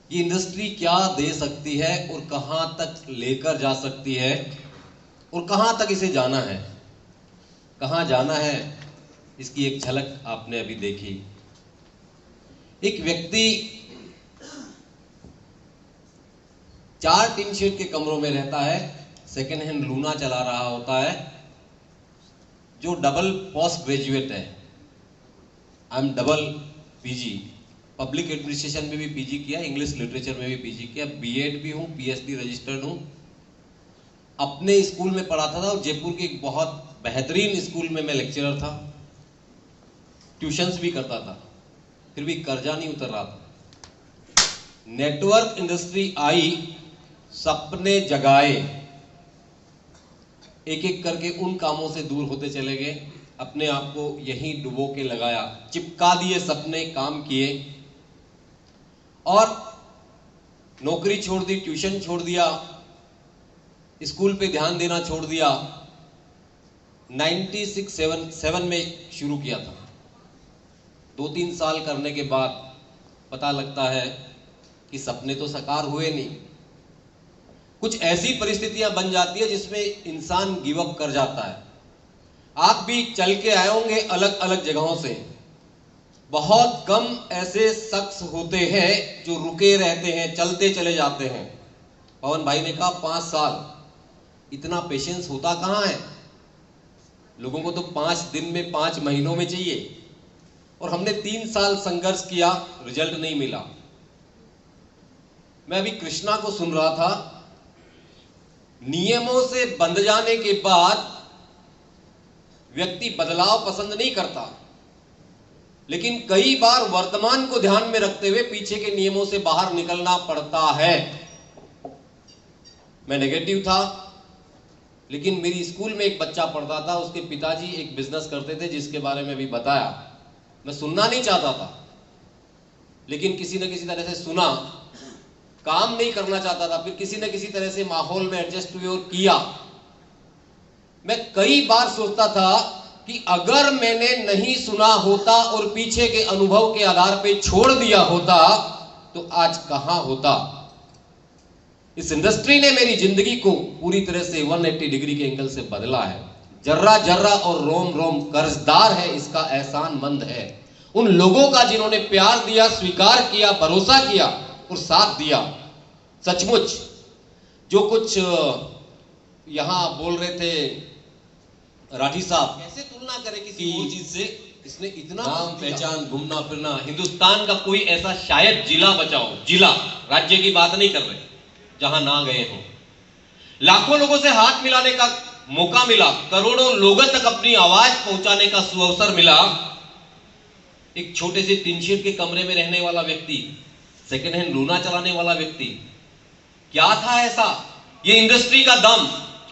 ये इंडस्ट्री क्या दे सकती है और कहां तक लेकर जा सकती है और कहां तक इसे जाना है, कहां जाना है, इसकी एक झलक आपने अभी देखी। एक व्यक्ति 4 टीन शेड के कमरों में रहता है, सेकेंड हैंड लूना चला रहा होता है, जो डबल पोस्ट ग्रेजुएट है। I am double PG, public administration में भी पीजी किया, इंग्लिश लिटरेचर में भी पीजी किया, बीएड भी हूं, पीएचडी रजिस्टर्ड हूं। अपने स्कूल में पढ़ाता था और जयपुर के एक बहुत बेहतरीन स्कूल में मैं लेक्चरर था, ट्यूशंस भी करता था, फिर भी कर्जा नहीं उतर रहा था। नेटवर्क इंडस्ट्री आई, सपने जगाए, एक एक करके उन कामों से दूर होते चले गए, अपने आप को यहीं डुबो के लगाया, चिपका दिए सपने, काम किए और नौकरी छोड़ दी, ट्यूशन छोड़ दिया, स्कूल पे ध्यान देना छोड़ दिया। 96-7 में शुरू किया था। 2-3 साल करने के बाद पता लगता है कि सपने तो साकार हुए नहीं। कुछ ऐसी परिस्थितियां बन जाती है जिसमें इंसान गिव अप कर जाता है। आप भी चल के आए होंगे अलग अलग जगहों से। बहुत कम ऐसे शख्स होते हैं जो रुके रहते हैं, चलते चले जाते हैं। पवन भाई ने कहा 5 साल, इतना पेशेंस होता कहां है? लोगों को तो 5 दिन में, 5 महीनों में चाहिए, और हमने 3 साल संघर्ष किया, रिजल्ट नहीं मिला। मैं अभी कृष्णा को सुन रहा था, नियमों से बंध जाने के बाद व्यक्ति बदलाव पसंद नहीं करता, लेकिन कई बार वर्तमान को ध्यान में रखते हुए पीछे के नियमों से बाहर निकलना पड़ता है। मैं नेगेटिव था, लेकिन मेरी स्कूल में एक बच्चा पढ़ता था, उसके पिताजी एक बिजनेस करते थे जिसके बारे में भी बताया। मैं सुनना नहीं चाहता था, लेकिन किसी न किसी तरह से सुना, काम नहीं करना चाहता था, फिर किसी न किसी तरह से माहौल में एडजस्ट हुए और किया। मैं कई बार सोचता था कि अगर मैंने नहीं सुना होता और पीछे के अनुभव के आधार पे छोड़ दिया होता तो आज कहां होता। इस इंडस्ट्री ने मेरी जिंदगी को पूरी तरह से 180 डिग्री के एंगल से बदला है। जर्रा जर्रा और रोम रोम कर्जदार है, इसका एहसानमंद है उन लोगों का जिन्होंने प्यार दिया, स्वीकार किया, भरोसा किया और साथ दिया। सचमुच जो कुछ यहां बोल रहे थे राठी साहब, कैसे तुलना करें किसी और चीज से, इसने इतना नाम पहचान, घूमना फिरना, हिंदुस्तान का कोई ऐसा शायद जिला बचाओ, जिला, राज्य की बात नहीं कर रहे, जहां ना गए हो। लाखों लोगों से हाथ मिलाने का मौका मिला, करोड़ों लोगों तक अपनी आवाज पहुंचाने का सुअवसर मिला। एक छोटे से 3 शेड के कमरे में रहने वाला व्यक्ति, सेकेंड हैंड लूना चलाने वाला व्यक्ति, क्या था ऐसा? ये इंडस्ट्री का दम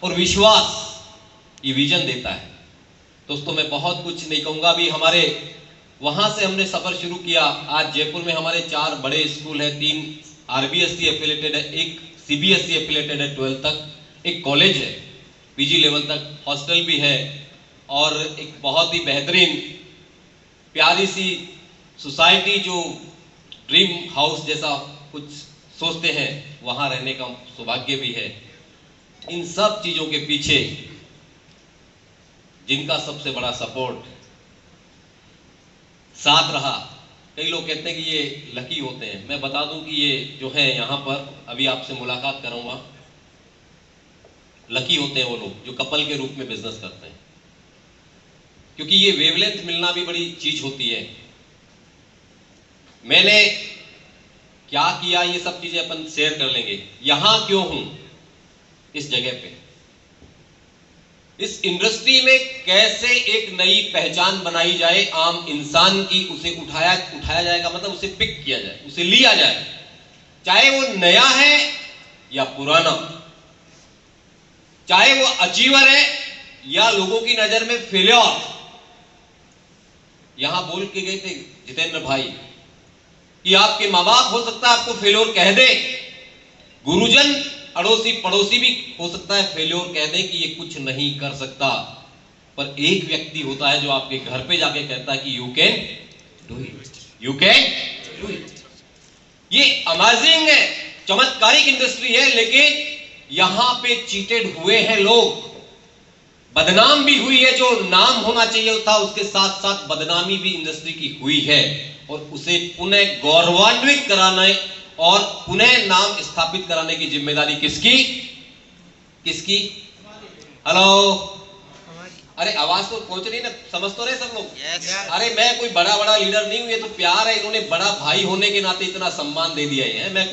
और विश्वास, ये विजन देता है। दोस्तों मैं बहुत कुछ नहीं कहूंगा, अभी हमारे वहां से हमने सफर शुरू किया। आज जयपुर में हमारे 4 बड़े स्कूल हैं, 3 आरबीएसई एफिलेटेड है, एक सीबीएसई एफिलेटेड है 12th तक, एक कॉलेज है पीजी लेवल तक, हॉस्टल भी है, और एक बहुत ही बेहतरीन प्यारी सी सोसाइटी जो ड्रीम हाउस जैसा कुछ सोचते हैं, वहां रहने का सौभाग्य भी है। इन सब चीजों के पीछे जिनका सबसे बड़ा सपोर्ट साथ रहा, कई लोग कहते हैं कि ये लकी होते हैं। मैं बता दूं कि ये जो है यहां पर अभी आपसे मुलाकात करूंगा, लकी होते हैं वो लोग जो कपल के रूप में बिजनेस करते हैं, क्योंकि ये वेवलेंथ मिलना भी बड़ी चीज होती है। मैंने क्या किया, ये सब चीजें अपन शेयर कर लेंगे। यहां क्यों हूं, इस जगह पे, इस इंडस्ट्री में कैसे एक नई पहचान बनाई जाए आम इंसान की, उसे उठाया जाएगा, मतलब उसे पिक किया जाए, उसे लिया जाए, चाहे वो नया है या पुराना, चाहे वो अचीवर है या लोगों की नजर में फेल्योर। यहां बोल के गए थे जितेंद्र भाई कि आपके मां बाप हो सकता है आपको फेल्योर कह दे, गुरुजन, अड़ोसी पड़ोसी भी हो सकता है फेल्योर कह दे कि ये कुछ नहीं कर सकता, पर एक व्यक्ति होता है जो आपके घर पे जाके कहता है कि you can do it, you can do it. ये अमेजिंग है, चमत्कारिक इंडस्ट्री है, लेकिन यहां पे चीटेड हुए हैं लोग, बदनाम भी हुई है। जो नाम होना चाहिए था उसके साथ साथ बदनामी भी इंडस्ट्री की हुई है, और उसे पुनः गौरवान्वित कराने और पुनः नाम स्थापित कराने की जिम्मेदारी किसकी? किसकी? हेलो, अरे आवाज तो पहुंच रही ना, समझ तो रहे सब लोग? अरे मैं कोई बड़ा लीडर नहीं हूं, ये तो प्यार है, इन्होंने बड़ा भाई होने के नाते इतना सम्मान दे दिया है। मैं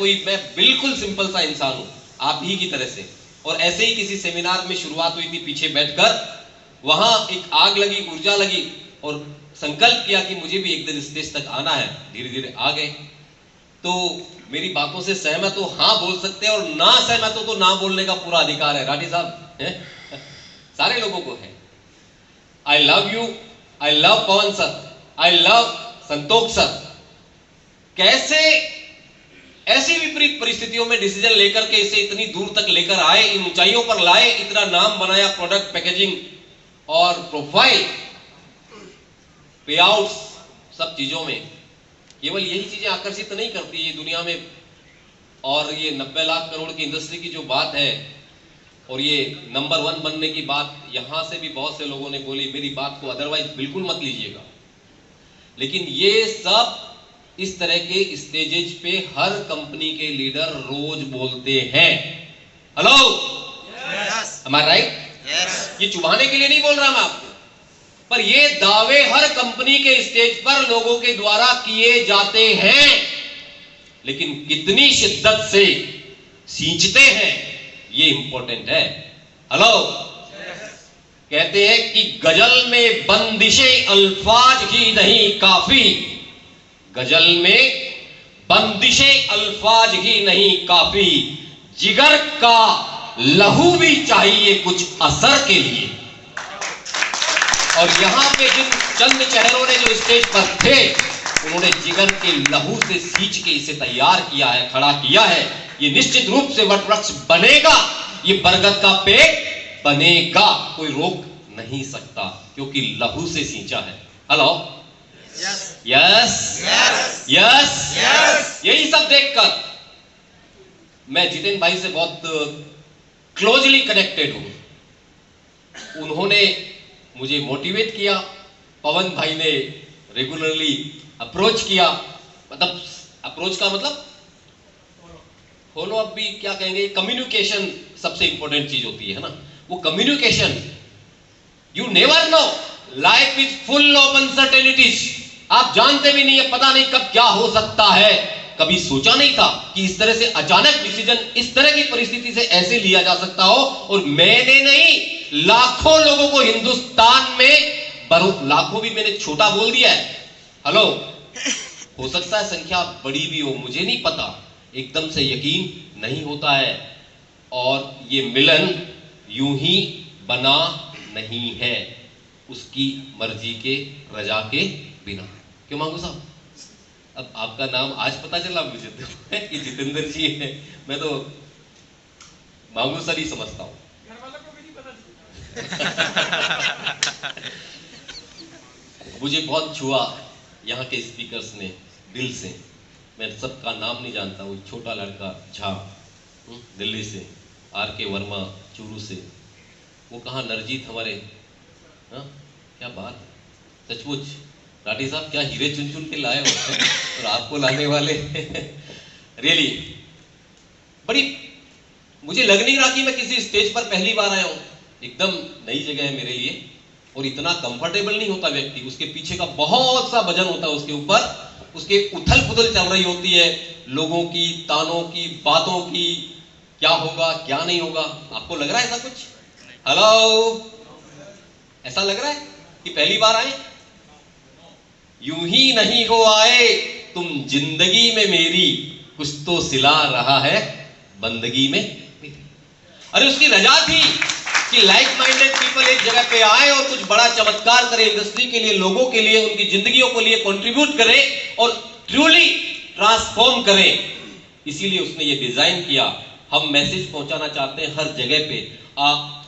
बिल्कुल सिंपल सा इंसान हूं, आप ही की तरह से। और ऐसे ही किसी सेमिनार में शुरुआत हुई थी, पीछे बैठकर वहां एक आग लगी, ऊर्जा लगी, और संकल्प किया कि मुझे भी एक दिन स्टेज तक आना है। धीरे धीरे आ गए। तो मेरी बातों से सहमत हो हाँ बोल सकते हैं, और ना सहमत हो तो ना बोलने का पूरा अधिकार है। राठी साहब है? सारे लोगों को है। I love you, I love Pawan sir, I love Santosh sir. कैसे ऐसी विपरीत परिस्थितियों में डिसीजन लेकर के इसे इतनी दूर तक लेकर आए, इन ऊंचाइयों पर लाए, इतना नाम बनाया, प्रोडक्ट, पैकेजिंग और प्रोफाइल, पे आउट्स, सब चीजों में। केवल यही चीजें आकर्षित नहीं करती ये दुनिया में, और ये 90 लाख करोड़ की इंडस्ट्री की जो बात है और ये नंबर 1 बनने की बात, यहां से भी बहुत से लोगों ने बोली। मेरी बात को अदरवाइज बिल्कुल मत लीजिएगा, लेकिन ये सब इस तरह के स्टेजेज पे हर कंपनी के लीडर रोज बोलते हैं। हेलो, एम आई राइट? ये चुभाने के लिए नहीं बोल रहा मैं आपको, पर ये दावे हर कंपनी के स्टेज पर लोगों के द्वारा किए जाते हैं, लेकिन कितनी शिद्दत से सींचते हैं ये इंपॉर्टेंट है। हेलो, कहते हैं कि गजल में बंदिशें अल्फाज ही नहीं काफी, गजल में बंदिशें अल्फाज ही नहीं काफी, जिगर का लहू भी चाहिए कुछ असर के लिए। और यहां पे जिन चंद चेहरों ने जो स्टेज पर थे, उन्होंने जिगर के लहू से सींच के इसे तैयार किया है, खड़ा किया है। ये निश्चित रूप से वटवृक्ष बनेगा, ये बरगद का पेड़ बनेगा, कोई रोक नहीं सकता, क्योंकि लहू से सींचा है। हेलो, यस यस, यही सब देखकर मैं जितेंद्र भाई से बहुत क्लोजली कनेक्टेड हूं। उन्होंने मुझे मोटिवेट किया, पवन भाई ने रेगुलरली अप्रोच किया, मतलब अप्रोच का मतलब फॉलो अप भी क्या कहेंगे, कम्युनिकेशन सबसे इंपॉर्टेंट चीज होती है ना, वो communication. You never know, life is full of uncertainties. आप जानते भी नहीं है, पता नहीं कब क्या हो सकता है। कभी सोचा नहीं था कि इस तरह से अचानक डिसीजन इस तरह की परिस्थिति से ऐसे लिया जा सकता हो। और मैंने नहीं, लाखों लोगों को हिंदुस्तान में, लाखों भी मैंने छोटा बोल दिया है। हेलो, हो सकता है संख्या बड़ी भी हो, मुझे नहीं पता, एकदम से यकीन नहीं होता है। और ये मिलन यूं ही बना नहीं है, उसकी मर्जी के, रजा के बिना। क्यों मांगू साहब? अब आपका नाम आज पता चला मुझे कि जितेंद्र जी है, मैं तो मांगू सर ही समझता हूं। मुझे बहुत छुआ यहाँ के स्पीकर्स ने दिल से। मैं सबका नाम नहीं जानता, वो छोटा लड़का झा दिल्ली से, आर के वर्मा चूरू से, वो कहाँ नरजीत हमारे, हाँ क्या बात, सचमुच राठी साहब क्या हीरे चुन चुन के लाए हो और आपको लाने वाले रियली बड़ी, मुझे लग नहीं रहा कि मैं किसी स्टेज पर पहली बार आया हूं। एकदम नई जगह है मेरे लिए, और इतना कंफर्टेबल नहीं होता व्यक्ति, उसके पीछे का बहुत सा वजन होता है उसके ऊपर, उसके उथल पुथल चल रही होती है, लोगों की, तानों की, बातों की, क्या होगा क्या नहीं होगा। आपको लग रहा है ऐसा कुछ? हेलो, ऐसा लग रहा है कि पहली बार आए? यूं ही नहीं हो आए तुम जिंदगी में मेरी, कुछ तो सिला रहा है बंदगी में। अरे उसकी रजा थी कि लाइक माइंडेड पीपल एक जगह पे आए और कुछ बड़ा चमत्कार करें इंडस्ट्री के लिए, लोगों के लिए, उनकी जिंदगियों के लिए कंट्रीब्यूट करें और ट्रूली ट्रांसफॉर्म करें। इसीलिए उसने ये डिजाइन किया। हम मैसेज पहुंचाना चाहते हैं हर जगह पे।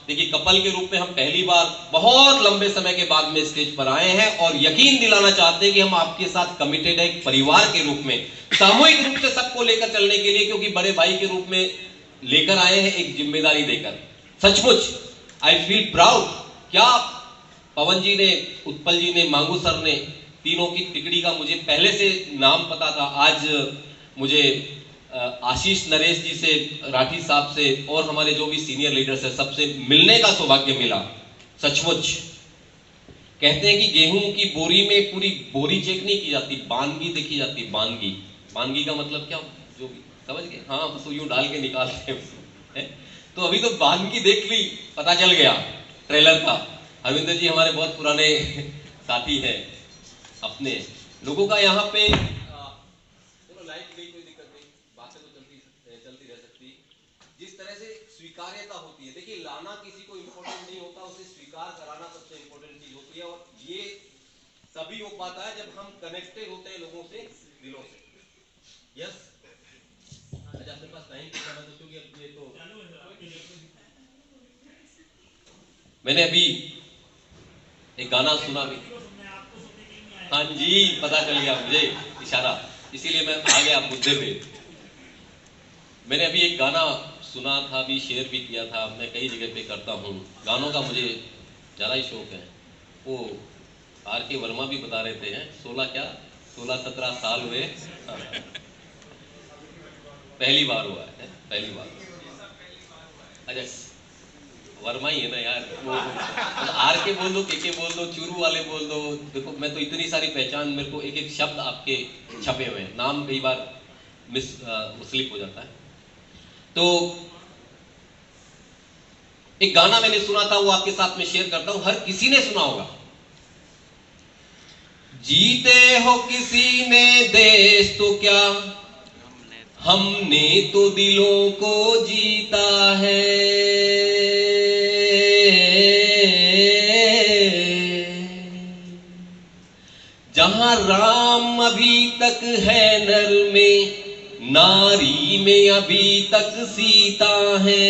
देखिए, कपल के रूप में हम पहली बार बहुत लंबे समय के बाद में स्टेज पर आए हैं और यकीन दिलाना चाहते हैं कि हम आपके साथ कमिटेड है, एक परिवार के रूप में, सामूहिक रूप से सबको लेकर चलने के लिए, क्योंकि बड़े भाई के रूप में लेकर आए हैं एक जिम्मेदारी देकर। सचमुच आई फील प्राउड। क्या पवन जी ने, उत्पल जी ने, मांगू सर ने, तीनों की तिकड़ी का मुझे पहले से नाम पता था। आज मुझे आशीष नरेश जी से, राठी साहब से और हमारे जो भी सीनियर लीडर्स हैं सबसे मिलने का सौभाग्य मिला। सचमुच कहते हैं कि गेहूं की बोरी में पूरी बोरी चेक नहीं की जाती, बानगी देखी जाती। बानगी, बानगी का मतलब क्या, जो भी समझ गए? हाँ, उसको यूं डाल के निकालते हैं। तो अभी तो बानगी देख ली, पता चल गया ट्रेलर का। हरविंदर जी हमारे बहुत पुराने साथी हैं, अपने लोगों का यहाँ पे। लाइट गई, कोई दिक्कत नहीं, बातें तो चलती रह सकती। जिस तरह से स्वीकार्यता होती है, देखिए लाना किसी को इम्पोर्टेंट नहीं होता, उसे स्वीकार कराना सबसे इम्पोर्टेंट चीज होती है। और ये तभी हो पाता है जब हम कनेक्टेड होते हैं लोगों से, दिलों से। यस, आज आपके पास टाइम तो, क्योंकि अब ये तो मैंने अभी एक गाना सुना भी। हाँ जी, पता चल गया मुझे इशारा, इसीलिए मैं आ गया मुद्दे पे। मैंने अभी एक गाना सुना था, अभी शेयर भी किया था। मैं कई जगह पे करता हूँ गानों का, मुझे ज़्यादा ही शौक है। वो आर के वर्मा भी बता रहे थे, 16-17 साल हुए। हाँ। पहली बार हुआ है, पहली बार। अच्छा, वर्मा ही है ना यार, वो आर के बोल दो, के बोल दो, चूरू वाले बोल दो। देखो, मैं तो इतनी सारी पहचान, मेरे को एक एक शब्द आपके छपे हुए हैं, नाम कई बार स्लिप हो जाता है। तो एक गाना मैंने सुना था, वो आपके साथ में शेयर करता हूं, हर किसी ने सुना होगा। जीते हो किसी ने देश तो क्या, हमने तो दिलों को जीता है। जहां राम अभी तक है नर में, नारी में अभी तक सीता है।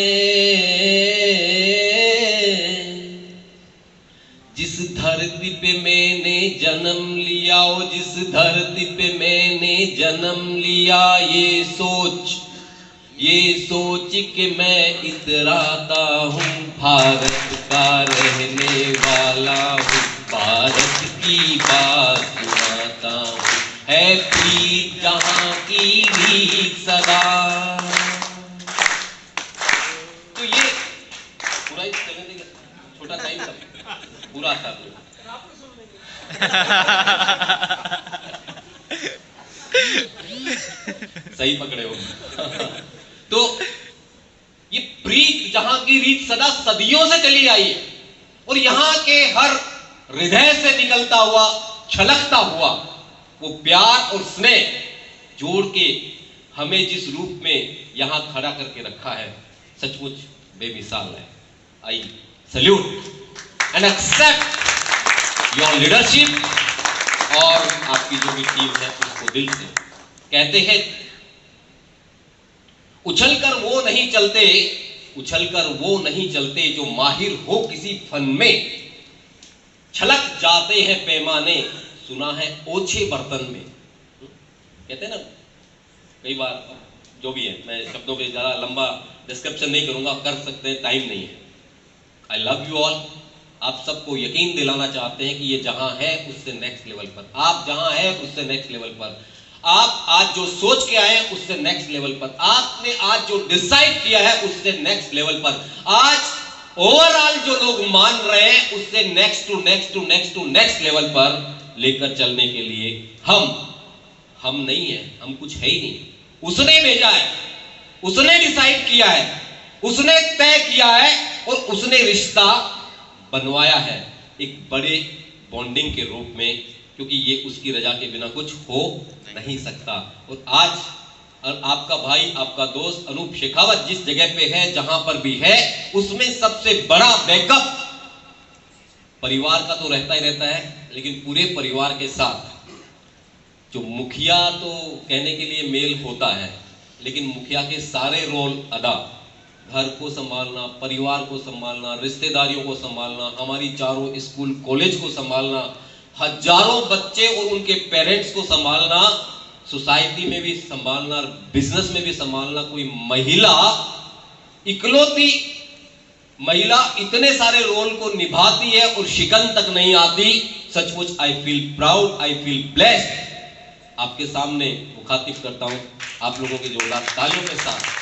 जिस धरती पे मैंने जन्म लिया, जिस धरती पे मैंने जन्म लिया, ये सोच के मैं इतराता हूँ, भारत का रहने वाला हूँ, भारत की बात सुनाता हूँ, है प्रीत जहाँ की रीत सदा। तो ये पूरा चलने देंगे, छोटा टाइम था, पूरा था। सही पकड़े हो। तो ये प्रीत जहां की रीत सदा सदियों से चली आई है, और यहां के हर हृदय से निकलता हुआ, छलकता हुआ वो प्यार और स्नेह जोड़ के हमें जिस रूप में यहां खड़ा करके रखा है, सचमुच बेमिसाल है। I salute and accept your leadership, और आपकी जो भी टीम है उसको दिल से कहते हैं। उछलकर वो नहीं चलते जो माहिर हो किसी फन में, छलक जाते हैं पैमाने, सुना है ओछे बर्तन में। कहते हैं ना, कई बार जो भी है, मैं शब्दों पे ज्यादा लंबा डिस्क्रिप्शन नहीं करूंगा, कर सकते हैं, टाइम नहीं है। I love you all. आप सबको यकीन दिलाना चाहते हैं कि ये जहां है उससे नेक्स्ट लेवल पर, आप जहां है उससे नेक्स्ट लेवल पर, आप आज जो सोच के आए हैं उससे नेक्स्ट लेवल पर, आपने आज जो डिसाइड किया है उससे नेक्स्ट लेवल पर, आज ओवरऑल जो लोग मान रहे हैं उससे नेक्स्ट टू नेक्स्ट लेवल पर लेकर चलने के लिए हम नहीं है, हम कुछ है ही नहीं। उसने भेजा है, उसने डिसाइड किया है, उसने तय किया है, और उसने रिश्ता बनवाया है एक बड़े बॉन्डिंग के रूप में, क्योंकि ये उसकी रजा के बिना कुछ हो नहीं सकता। और आज आपका भाई, आपका दोस्त अनूप शेखावत जिस जगह पे है, जहां पर भी है, उसमें सबसे बड़ा बैकअप परिवार का तो रहता ही रहता है, लेकिन पूरे परिवार के साथ जो मुखिया, तो कहने के लिए मेल होता है, लेकिन मुखिया के सारे रोल अदा घर को संभालना, परिवार को संभालना, रिश्तेदारियों को संभालना, हमारी चारों स्कूल कॉलेज को संभालना, हजारों बच्चे और उनके पेरेंट्स को संभालना, सोसाइटी में भी संभालना, बिजनेस में भी संभालना। कोई महिला, इकलौती महिला इतने सारे रोल को निभाती है और शिकन तक नहीं आती। सचमुच I feel proud, I feel blessed. आपके सामने मुखातिब करता हूं आप लोगों की जोरदार तालियों के साथ।